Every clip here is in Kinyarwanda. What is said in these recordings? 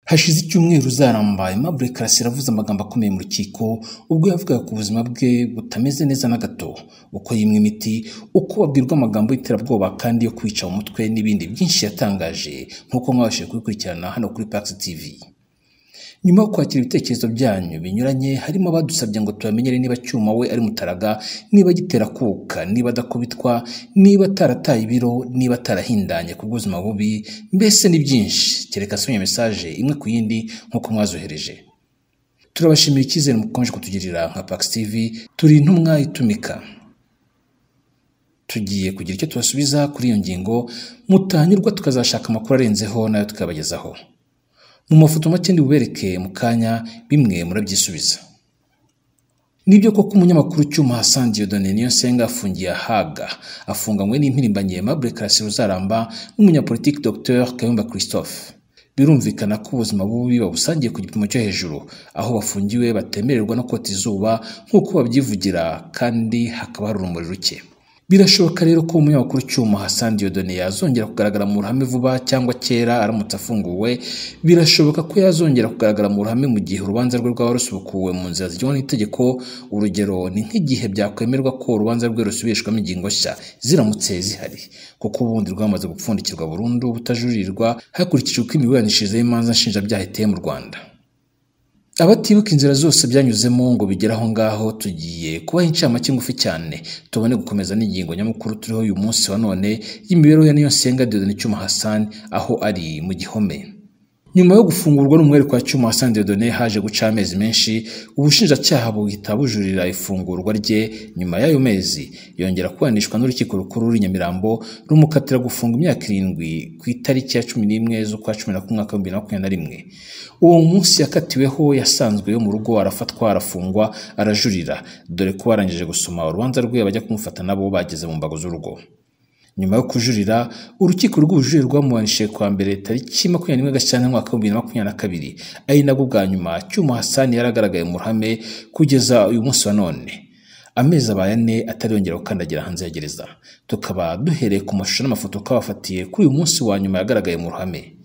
Hashize icyumweru Uzaramba Aimable Karasira avuze amagambo akomeye mu rukiko ubwo yavugaga ku buzima bwe butameze neza na gato, uko yimwe imiti, uko babwirwa amagambo y'iterabwoba kandi yo kwica umutwe n'ibindi byinshi yatangaje nk'uko mwabashije kubikurikirana hano kuri Pax TV. Nyuma yo kwakira ibitekerezo byanyu binyuranye, harimo abadusabye ngo tubamenyere niba Cyuma we ari mutaraga, niba gitera kuka, niba adakubitwa, niba atarataye ibiro, niba atarahindanye ku bw'ubuzima bubi, mbese ni byinshi. Kereka sonye message imwe ku yindi nk'uko mwazohereje. Turabashimira icyizere mukomeje kutugirira nka Pax TV, turi intumwa itumika. Tugiye kugira icyo tubasubiza kuri iyo ngingo, mutanyurwa tukazashaka amakuru arenzeho nayo tukabagezaho. Mu mafoto make ndibubereke mu kanya bimwe murabyisubiza. Nibyo koko umunyamakuru Cyuma Hassan Dieudonné Niyonsenga afungiye Haga, afunganywe n'impirimbanyi Aimable Karasira Uzaramba n'umunyapolitiki Dr Kayumba Christophe. Birumvikana ko ubuzima bubi babusangiye ku gipimo cyo hejuru, aho bafungiwe batemererwa no kota izuba nk'uko babyivugira kandi hakaba hari urumuri ruke. Birashoboka rero ko umunyamakuru Cyuma Hassan Dieudonné yazongera kugaragara mu ruhame vuba cyangwa kera aramutse afunguwe. Birashoboka ko yazongera kugaragara mu ruhame mu gihe urubanza rwe rwaba rusubukuwe mu nzira zijyanye n'itegeko. Urugero ni nk'igihe byakwemerwa ko urubanza rwe rusubishwamo ingingo nshya ziramutse zihari, kuko ubundi rwamaze gupfundikirwa burundu butajurirwa hakurikijwe uko imiburanishirize y'imanza nshinjabyaha iteye mu Rwanda. Abatibuka inzira zose byanyuzemo ngo bigeraho ngaho, tugiye kubaha incamake ngufi cyane tubone gukomeza n'ingingo nyamukuru turiho uyu munsi wa none y'imibereho ya Niyonsenga Dieudonné Cyuma Hassan aho ari mu gihome. Nyuma yo gufungurwa n'umwere kwa Cyuma Hassan Dieudonné haje guca amezi menshi, ubushinjacyaha buhita bujurira ifungurwa rye. Nyuma y'ayo mezi yongera kuburanishwa n'urukiko rukuru ruri Nyamirambo, rumukatira gufunga imyaka 7 ku itariki ya 11 z'ukwa 11 mwaka 2021. Uwo munsi yakatiweho yasanzwe yo mu rugo, arafatwa arafungwa arajurira, dore ko barangije gusoma urubanza rwe bajya kumufata nabo bageze mu mbago z'urugo. Nyuma yo kujurira, urukiko rw'ubujurire rwamuhanishije kwa mbere tariki 21 Gashyantare mwaka 2022, ari nabwo bwa nyuma Cyuma Hassan yaragaragaye mu ruhame kugeza uyu munsi wa none. Amezi abaye 4 atariyongera gukandagira hanze ya gereza. Tukaba duhereye ku mashusho n'amafoto kabafatiye kuri uyu munsi wa nyuma yagaragaye mu ruhame.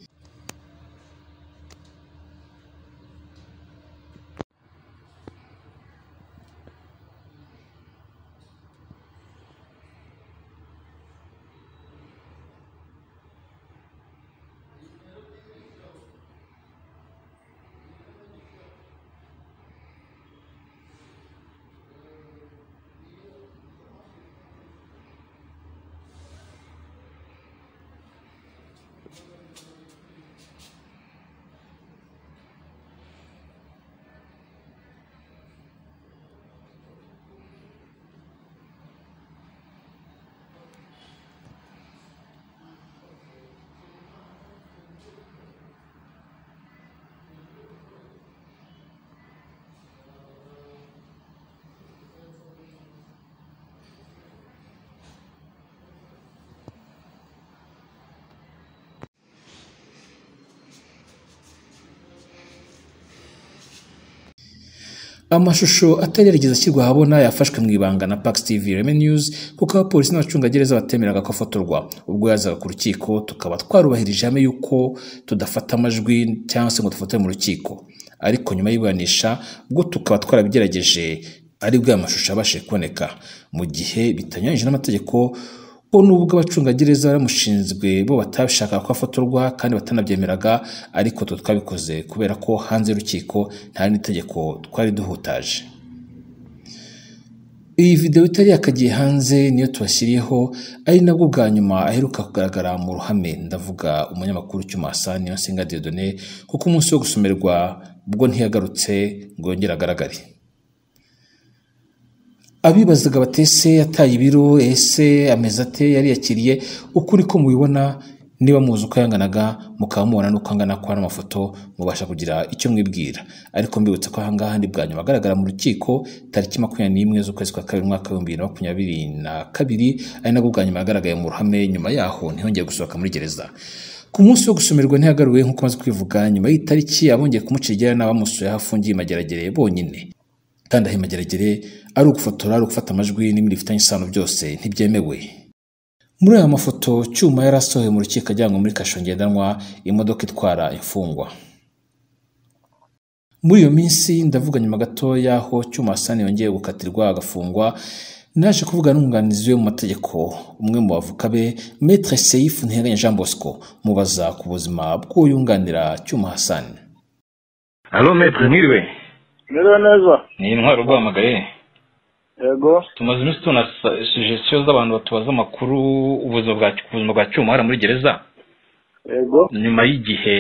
Amashusho atari yarigeze ashyirwa ahabona yafashwe mu ibanga na Pax TV Reme News, kuko abapolisi n'abacungagereza batemeraga ko afotorwa. Ubwo yazaga ku rukiko tukaba twarubahirije ihame yuko tudafata amajwi cyangwa se ngo dufotore mu rukiko, ariko nyuma y'iburanisha ubwo tukaba twarabigerageje aribwo amashusho abashije kuboneka mu gihe bitanyuranyije n'amategeko, bo nubwo abacungagereza baramushinzwe bo batabishaka ko afotorwa kandi batanabyemeraga, ariko twabikoze kubera ko hanze y'urukiko nta n'itegeko twari duhutaje. Iyi video itari yakagiye hanze niyo tubashyiriyeho, ari nabwo bwa nyuma aheruka kugaragara mu ruhame, ndavuga umunyamakuru Cyuma Hassan Niyonsenga Dieudonné, kuko umunsi wo gusomerwa ubwo ntiyagarutse ngo yongere agaragare. Abibazaga batese yataye ibiro, ese ameze ate, yari yakiriye ukuri ko mubibona, niba muzi uko yanganaga mukaba mubona n'uko angana kwa n'amafoto mubasha kugira icyo mwibwira. Ariko mbibutsa ko ahangaha ndi bwa nyuma agaragara mu rukiko tariki 21 z'ukwezi kwa kabiri mwaka wa 2022, ari nabwo bwa nyuma yagaragaye mu ruhame. Nyuma yaho ntihongeye gusohoka muri gereza. Ku munsi wo gusomerwa ntiyagaruwe nk'uko maze kwivuga. Nyuma y'itariki abongeye kumucira n'abamusuye hafungiye Mageragere bonyine, kandi aho Mageragere ari ugufotora, ari ugufata amajwi n'ibindi bifitanye isano byose ntibyemewe. Muri aya mafoto Cyuma yari asohoye mu rukiko ajyanwa muri kasho ngendanwa, imodoka itwara imfungwa. Muri iyo minsi ndavuga nyuma gato y'aho Cyuma Hassan yongeye gukatirwa agafungwa, naje kuvuga n'umwunganizi we mu mategeko, umwe mu bavuka be, Maître Seif Nteganya Jean Bosco, mubaza ku buzima bw'uyunganira Cyuma Hassan. Allo Maître, mwiriwe? Mwiriwe neza. Ni Intwaro uguhamagaye? Yego. Tumaze iminsi tubona suggestions z'abantu batubaza amakuru ubuzima bwa Cyuma hara muri gereza. Yego. Nyuma y'igihe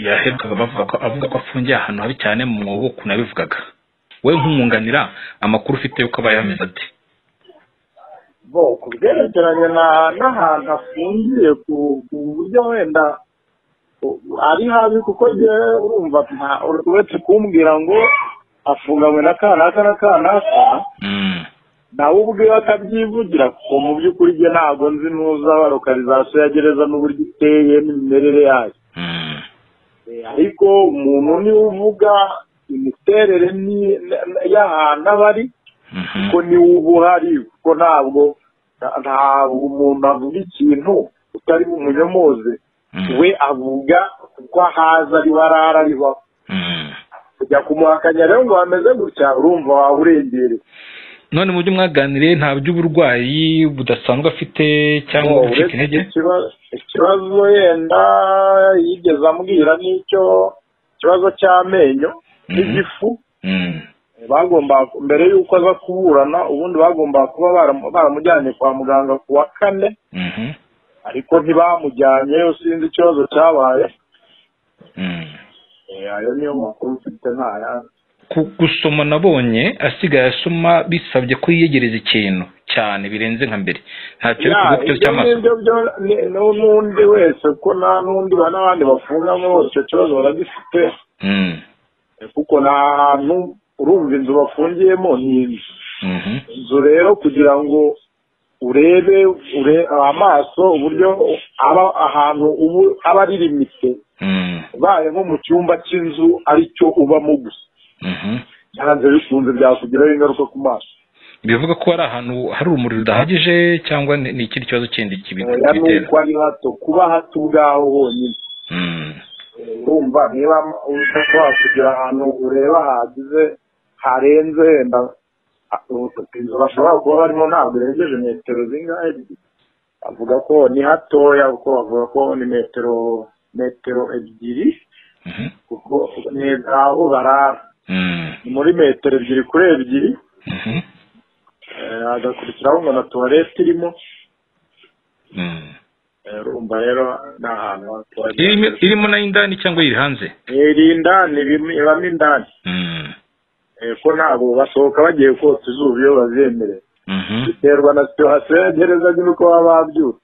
yaherukaga avuga ko afungiye ahantu habi cyane mu maboko nabivugaga. We nk'umwunganira amakuru ufite yuko abaye ameze ate? Bo kubyerekeranye n'ahantu afungiye ku buryo wenda ari habi, kuko urumva uretse kumbwira ngo afunganywe na kanaka nawe ubwe akabyivugira, kuko mu by'ukuri njye ntabwo nzi nuza lokalization ya gereza n'uburyo iteye n'imimerere yayo. Ariko umuntu niwe uvuga imiterere y'ahantu abari, kuko niwe uba uhari, kuko ntabwo umuntu avuga ikintu utari bumunyomoze. We avuga uko ahaza ari barara ariho. Kujya kumuhakanya rero ngo ameze gutya, urumva waburengereye. None mu byo mwaganiriye nta by'uburwayi budasanzwe afite cyangwa gucika intege? Ikibazo yenda yigeze ambwira n'icyo kibazo cy'amenyo n'igifu. Bagomba mbere y'uko aza kuburana, ubundi bagomba kuba baramujyanye kwa muganga ku wa 4, ariko ntibamujyanye, sinzi ikibazo cyabaye. Ayo niyo makuru mfite ntaya. Gusoma nabonye asigaye asoma bisabye ko yiyegereza ikintu cyane birenze nka mbere. Ntacyo ari cy'amaso. N'undi wese ko n'undi n'abandi bafungamo bose icyo kibazo baragifite. Kuko nta hantu urumva inzu bafungiyemo ni inzu. Inzu rero kugira ngo urebe amaso uburyo aba ahantu ubu aba ari limite, baye nko mu cyumba cy'inzu aricyo ubamo gusa. Hanze bikunze byakugiraho ingaruka ku maso. Bivuga ko ari ahantu hari urumuri rudahagije cyangwa ni ikindi kibazo kindi kibitera? Nuko ari hato, kuba hato ubwaho honyine. Urumva niba ushobora kugira ahantu ureba hagize harenze wenda bashobora kuba barimo ntabwo irengeje metero zingahe. Bavuga ko ni hatoya, kuko bavuga ko ni metero 2, kuko ni aho barara. Ni muri metero 2 kuri 2. Hagakurikiraho ngo na toilette irimo. Urumva rero n'ahantu irimo na indani cyangwa iri hanze? Iri indani, ibamo indani. Ko ntabwo basohoka bagiye kotsa izuba iyo bazemereye. Biterwa na situation ya gereza n'uko baba babyuka.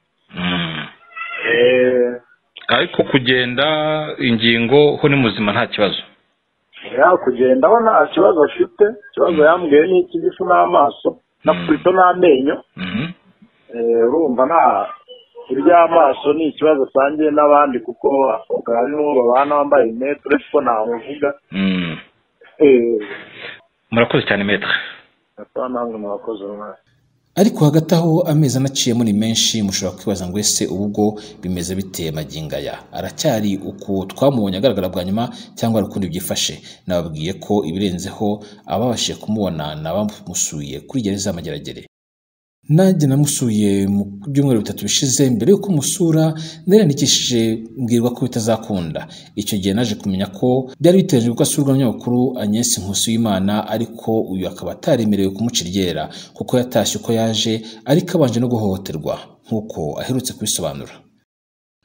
Ariko kugenda ingingo ho ni muzima nta kibazo? Kugenda ho nta kibazo afite. Ikibazo yambwiye ni igifu n'amaso na purito n'amenyo. Urumva nta iby'amaso ni ikibazo asangiye n'abandi, kuko hari n'uwo babana wambaye impeta, uretse ko ntamuvuga. Murakoze cyane Maître. Namwe murakoze. Ariko hagati aho amezi anaciyemo ni menshi, mushobora kwibaza ngo ese ubwo bimeze biteye magingo aya, aracyari uko twamubonye agaragara bwa nyuma cyangwa ari ukundi byifashe? Nababwiye ko ibirenzeho ababashije kumubona n'abamusuye kuri gereza Mageragere. Nanjye namusuye mu byumweru 3 bishize. Mbere yuko musura narandikishije mbwirwa ko bitazakunda. Icyo gihe naje kumenya ko byari biteje ko asurwa n'abanyamakuru Agnes Nkusuyimana, ariko uyu akaba ataremerewe kumuciryera kuko yatashye uko yaje, ariko abanje no guhohoterwa nk'uko aherutse kubisobanura.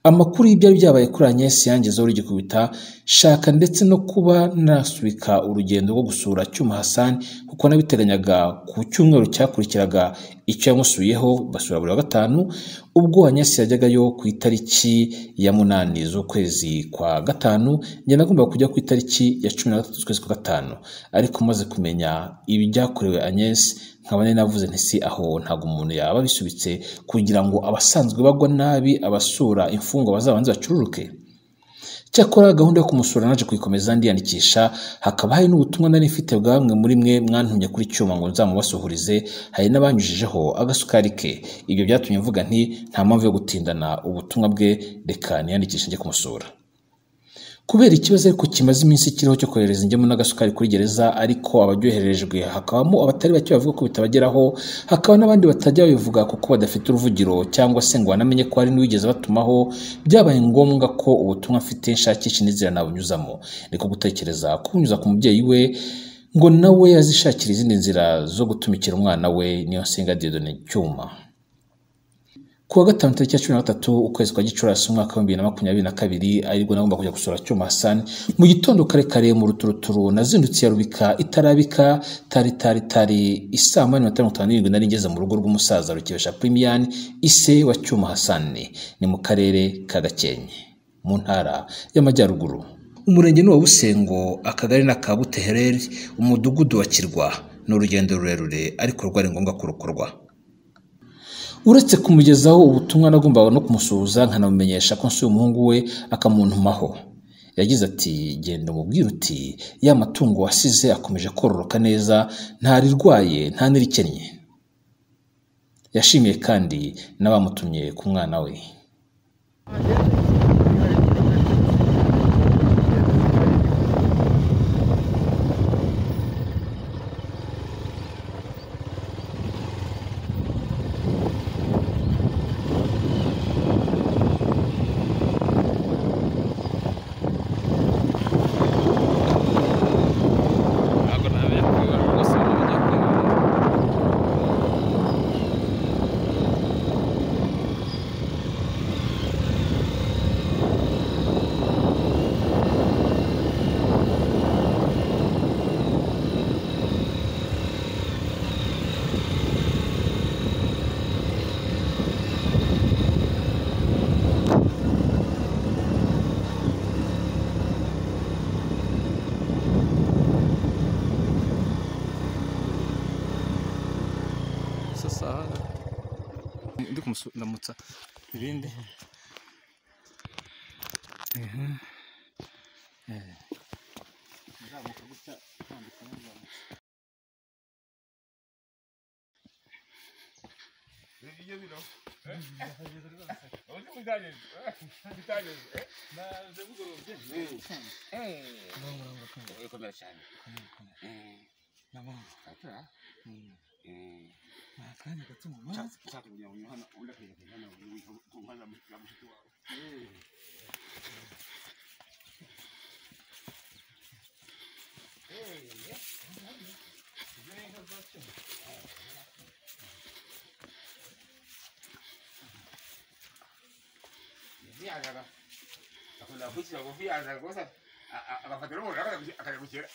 Amakuru y'ibyari byabaye kuri Agnes yangezeho rugikubita shaka ndetse no kuba nasubika urugendo rwo gusura Cyuma Hassan kuko nabiteganyaga ku cyumweru cyakurikiraga icyo yamusuyeho basura buri wa gatanu ubwo Agnes yajyagayo ku itariki ya 8 z'ukwezi kwa gatanu njye nagomba kujya ku itariki ya 13 z'ukwezi kwa gatanu ariko maze kumenya ibi byakorewe Agnes nkabane navuze nti si aho ntago umuntu yaba bisubitse kugira ngo abasanzwe bagwa nabi abasura imfungwa bazabanze bacururuke. Cyakora gahunda yo kumusura naje kuyikomeza ndiyandikisha hakaba hari n'ubutumwa nari mfite bwa bamwe muri mwe mwantumye kuri Cyuma ngo nzamubasuhurize hari n'abanyujijeho agasukari ke. Ibyo byatumye mvuga nti nta mpamvu yo gutindana ubutumwa bwe reka niyandikishe njye kumusura. Kubera ikibazo ariko kimaze iminsi kiriho cyo kohereza ingemu n'agasukari kuri gereza ariko abajyoherejwe hakabamo abatari bake bavuga ko bitabageraho hakaba n'abandi batajya babivuga kuko badafite uruvugiro cyangwa se ngo banamenye ko hari n'uwigeze batumaho byabaye ngombwa ko ubutumwa afite nshakisha n'inzira nabunyuzamo niko gutekereza kubunyuza ku mubyeyi we ngo nawe yazishakira izindi nzira zo gutumikira umwana we Niyonsenga Dieudonné Cyuma. Kuwa gatanu tariki ya 13 ukwezi kwa Gicurasi umwaka wa 2022 aribwo nagomba kujya gusura Cyuma Hassan mu gitondo kare kare mu ruturuturu nazindutse ya Rubika itarabika tari isaa 8:57 nari ngeze mu rugo rw'umusaza Rukebesha Premian ise wa Cyuma Hassan ni mu karere ka Gakenke mu ntara y'Amajyaruguru. Umurenge ni wa Busengo akagari na Kabutehereri umudugudu wa Kirwa n'urugendo rurerure ariko rwari ngombwa kurukorwa. Uretse kumugezaho ubutumwa nagombaga no kumusuhuza nkanamumenyesha ko nsuye umuhungu we akamuntumaho. Yagize ati genda umubwire uti ya matungo wasize akomeje kororoka neza ntarirwaye nta nirikennye. Yashimiye kandi n'abamutumye ku mwana we. Ndamutsa ibindi nzamuka gutya tandukanye iyo biro uzi mudageze naze bugorobye no komera cyane namwe atra akanya gatuma mazi cyaka kugira ngo hano unda kujya hano kumbaza mu mushiki wawe viajaga akunda kugira ngo viajaga gusa agafatira mu raka akagukira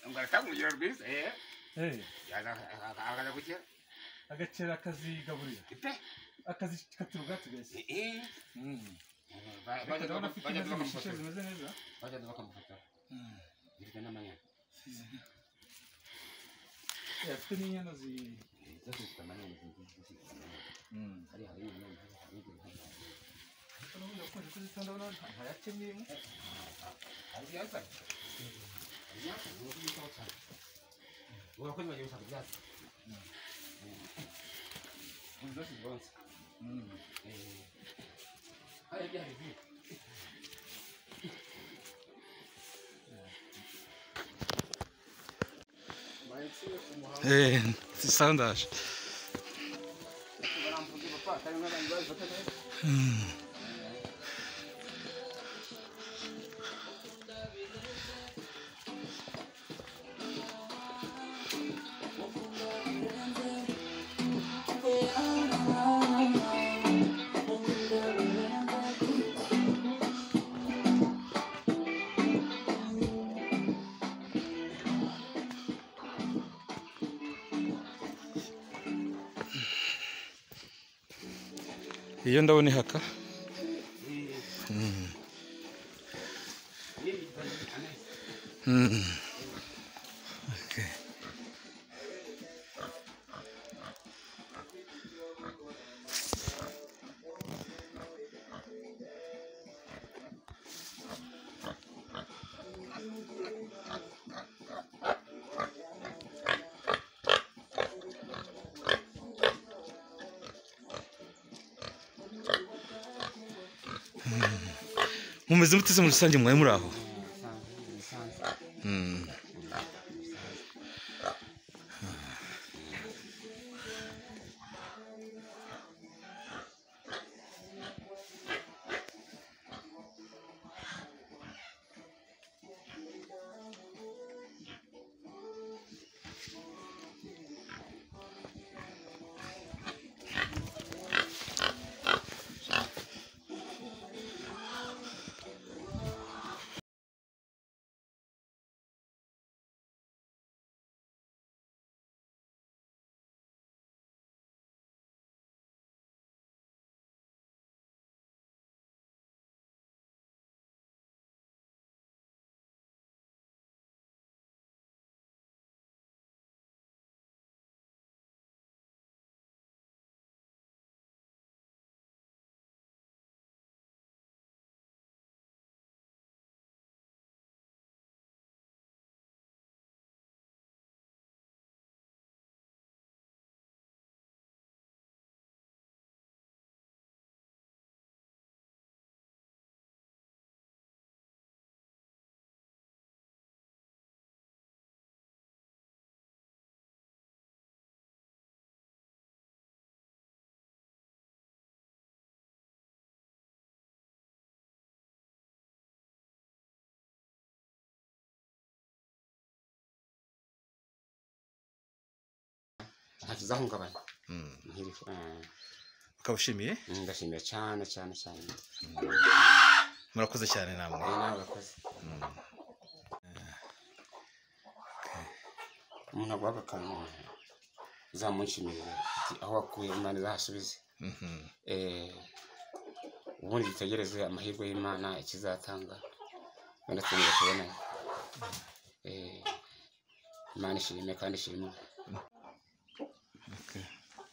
ngo atamugira rwise yaza akagukira agacera akazigaburira akazi katubwatsi bese bajya bakamufata zimeze neza bajya bakamufata birika n'amanya afite n'inyana zifite amanya ari hari n'ubundi akunze kuzitonda nta yakemyemo ari yasa yasa n'ubundi cyane urakoze bagiye gushaka ibyatsi Undas bons. Aí já vi. Sandage. iyo ndabona ihaka okay. mumeze muteze muri rusange mwaye muri aho ntazahungabana ukabushimiye ndashimiye cyane cyane cyane murakoze cyane namwe nabakoze umuntu agwaga kantu zamunshimire aho wakuye Imana izahasubize ubundi gitegereze amahirwe y'Imana ikizatanga wenda twongera kubona Imana ishimwe kandi ishimwe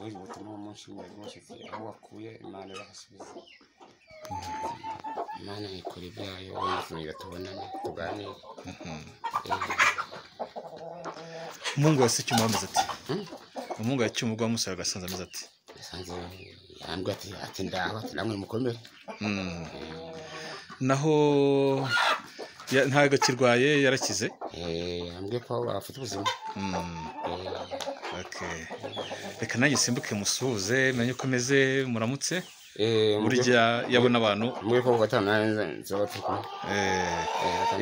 uyu butumwa umunshimire rwose aho wakuye Imana izahasubize Imana ikora ibyayo wenda twongera tubonane tuganire Mungu wese cyuma ameze ati Mungu yacyuma ugwa musara gasanze ameze ati sanze yambwa ati ndaho namwe mukomere naho ntago kirwaye yarakize ambwe ko afite ubuzima okay reka nanjye simbuke musuhuze menye uko meze muramutse burya yabona abantu muri ko gatana nzo tuko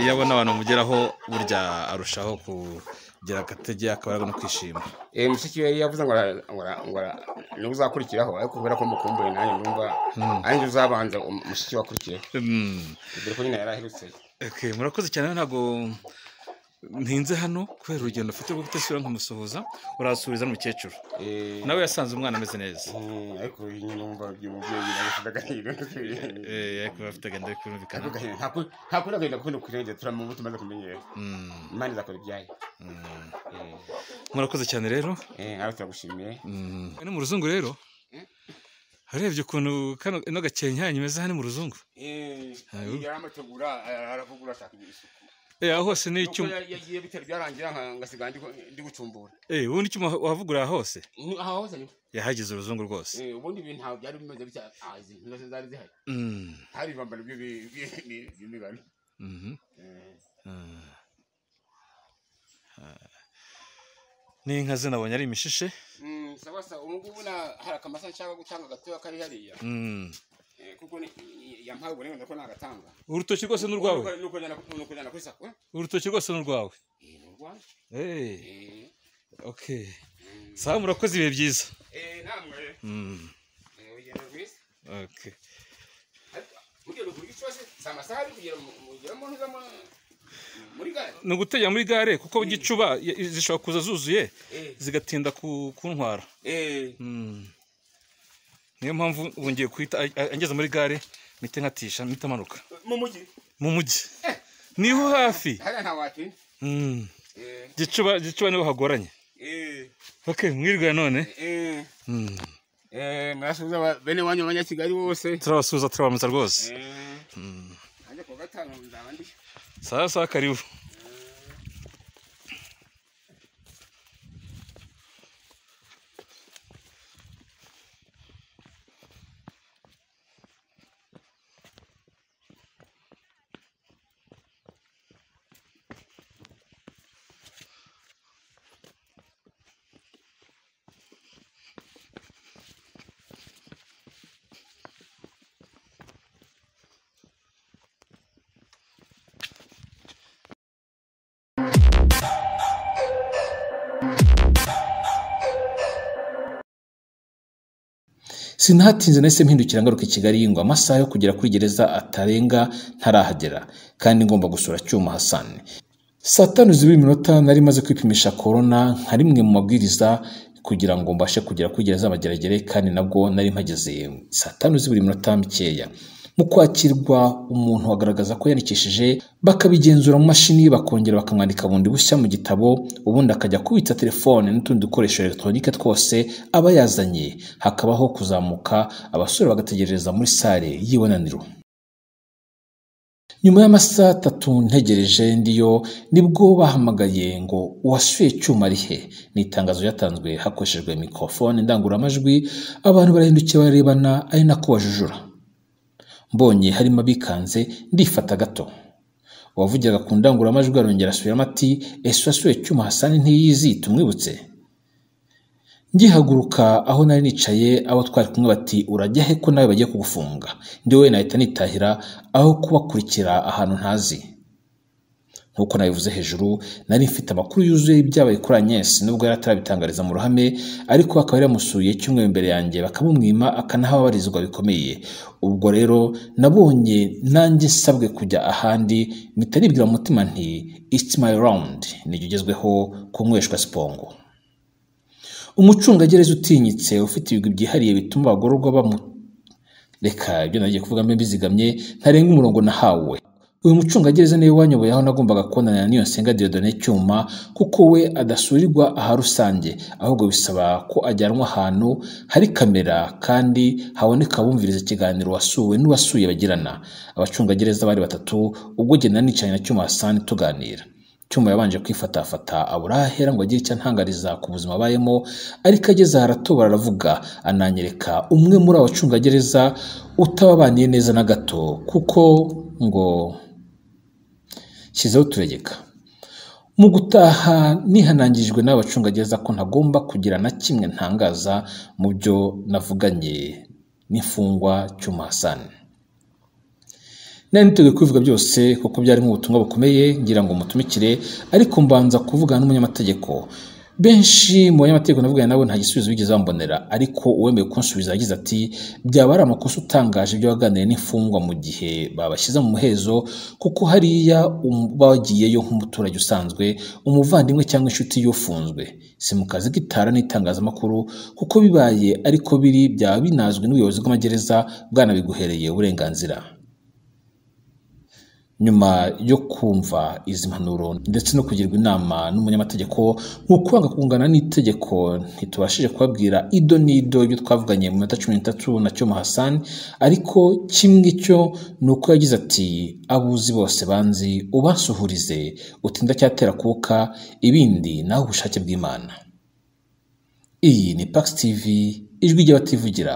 yabona abantu mugeraho burya arushaho kugira agatege akabaraga no kwishima mushiki we yavuze ngo ni uzakurikiraho ariko kubera ko mukumbuye nanjye ndumva anjye uzabanza mushiki wakurikiye dore ko nyine yarahirutse okay murakoze cyane ntago ntinze hano kubera urugendo ufite rwo gutesura nkamusohoza urasubiza n'umukecuru nawe yasanze umwana ameze neza ariko nyine numva by'umubyeyi n'abashidagahira ariko bafite agenda kumvikana nta kuragenda kuko kurengera turamubu tumaze kumenyera Imana izakora ibyayo murakoze cyane rero nawe turagushimiye ni mu ruzungu rero harebye ukuntu kano ino gakenyanyu meze hano mu ruzungu yaramategura aravugura ashaka isuku hose ni icyuma yagiye bitera byarangira ngasiga ndi gucumbura ubundi icyuma wavugura hose aha hose ni yahageze uruzungu rwose ubundi ibintu ntabwo byari bimeze bitya azi nose zari zihari hari bambara by'imigani n'inka ze nabonye ari imishishe sabasa ubu ngubu hari akamasa nshaka gutanga gatoya kari hariya kuko yampaye uburenganzira ko nagatanga urutoki rwose n'urwawe nuko njyana kuri sako urutoki rwose n'urwawe okay sawa murakoze ibihe byiza namwe urugendo rwiza okay mugero kuri cyose samasaha kugira mugira mu ntuza muri gare no gutegera muri gare kuko gicuba zishobora kuza zuzuye zigatinda kuntwara niyo mpamvu wongeye kwita angeze muri gare mite nkatisha mite manuka mu mujyi niho hafi gicuba niho hagoranye okay mwirwa none mwasubiza bene wanyu abanyakigali bose turabasuza turabamuza rwose anje ko gatano ndabandi sasa karibu Sinahatinze nahise mpindukira ngaruka i Kigali ngo amasaha yo kugera kuri gereza atarenga ntarahagera kandi ngomba gusura Cyuma Hassan. Saa 5:02 nari maze kwipimisha corona nka rimwe mu mabwiriza kugira ngo mbashe kugera kuri gereza Mageragere kandi nabwo nari mpageze saa 5:02 mikeya. Mu kwakirwa umuntu agaragaza ko yandikishije bakabigenzura mu mashini bakongera bakamwandika bundi bushya mu gitabo ubundi akajya kubitsa telefone n'utundi dukoresho electronique twose aba yazanye hakabaho kuzamuka abasore bagategereza muri sale y'ibonaniro. Nyuma y'amasaha 3 ntegereje ndiyo nibwo bahamagaye ngo uwasuye Cyuma rihe. Ni itangazo yatanzwe hakoreshejwe microphone ndangururamajwi abantu barahindukiye barebana ari nako bajujura. Mbonye harimo abikanze ndifata gato. Uwavugiraga ku ndangururamajwi arongera asubiramo ati ese wasuye Cyuma Hassan ntiyizi tumwibutse. Ngihaguruka aho nari nicaye abo twari kumwe bati urajya he ko nawe bagiye kugufunga. Ndi we nahita nitahira aho kubakurikira ahantu ntazi. Nkuko nabivuze hejuru nari mfite amakuru yuzuye ibyabaye kuri Agnes nubwo yaratarabitangariza mu ruhame ariko akaba yaramusuye cyumwe imbere yanjye bakamumwima akanahabarizwa bikomeye. Ubwo rero nabonye nanjye sabwe kujya ahandi mitaribwira mu mutima nti it's my round nigezweho kunyweshwa sipongo. Umucungagereza utinyitse ufite ibigwi byihariye bituma abagororwa bamu reka ibyo nagiye kuvuga mbe bizigamye ntarenga umurongo nahawe. Uyu mucungagereza niwe wanyoboye aho nagombaga kubonana n'iyo Nsenga Dieudonné Cyuma kuko we adasurirwa aha rusange ahubwo bisaba ko ajyanwa ahantu hari kamera kandi haboneka bumviriza ikiganiro wasuwe n'uwasuye bagirana. Abacungagereza bari batatu ubwo jye nanicanye na Cyuma Hassan tuganira. Cyuma yabanje kwifatafata aburahera ngo agire icyo ntangariza ku buzima bayemo ariko ageze haratobara aravuga ananyereka umwe muri abacungagereza utababaniye neza na gato kuko ngo shizeho turegeka. Mu gutaha nihanangijwe n'abacungagereza ko ntagomba kugira na kimwe ntangaza mu byo navuganye n'imfungwa Cyuma Hassan. Nari niteguye kubivuga byose kuko byarimo ubutumwa bukomeye ngira ngo mutumikire ariko mbanza kuvugana n'umunyamategeko. Benshi mu banyamategeko navuganye nabo nta gisubizo bigeze bambonera ariko uwemeye kunsubiza yagize ati byaba ari amakosa utangaje ibyo waganiriye n'imfungwa mu gihe babashyize mu muhezo kuko hariya bagiyeyo nk'umuturage usanzwe umuvandimwe cyangwa inshuti y'ufunzwe si mu kazi gitara n'itangazamakuru kuko bibaye ariko biri byaba binazwe n'ubuyobozi bw'amagereza bwanabiguhereye uburenganzira. Nyuma yo kumva izi mpanuro ndetse no kugirwa inama n'umunyamategeko nk'ukwanga kungana n'itegeko ntitubashije kubabwira ido nido ibyo twavuganye mu minota 13 na Cyuma Hassan ariko kimwe cyo nuko yagize ati abuzi bose banzi ubasuhurize utinda cyatera kuka ibindi naho ubushake bw'Imana. Iyi ni Pax TV ijwi ry'abativugira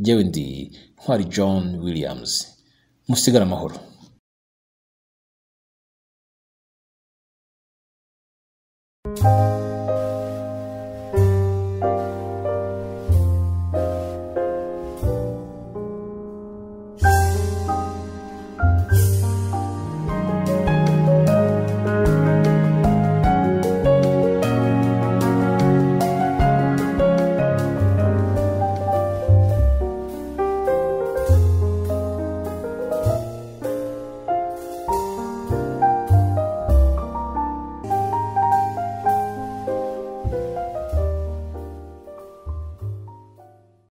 jewe ndi Ntwari John Williams. Musigara amahoro.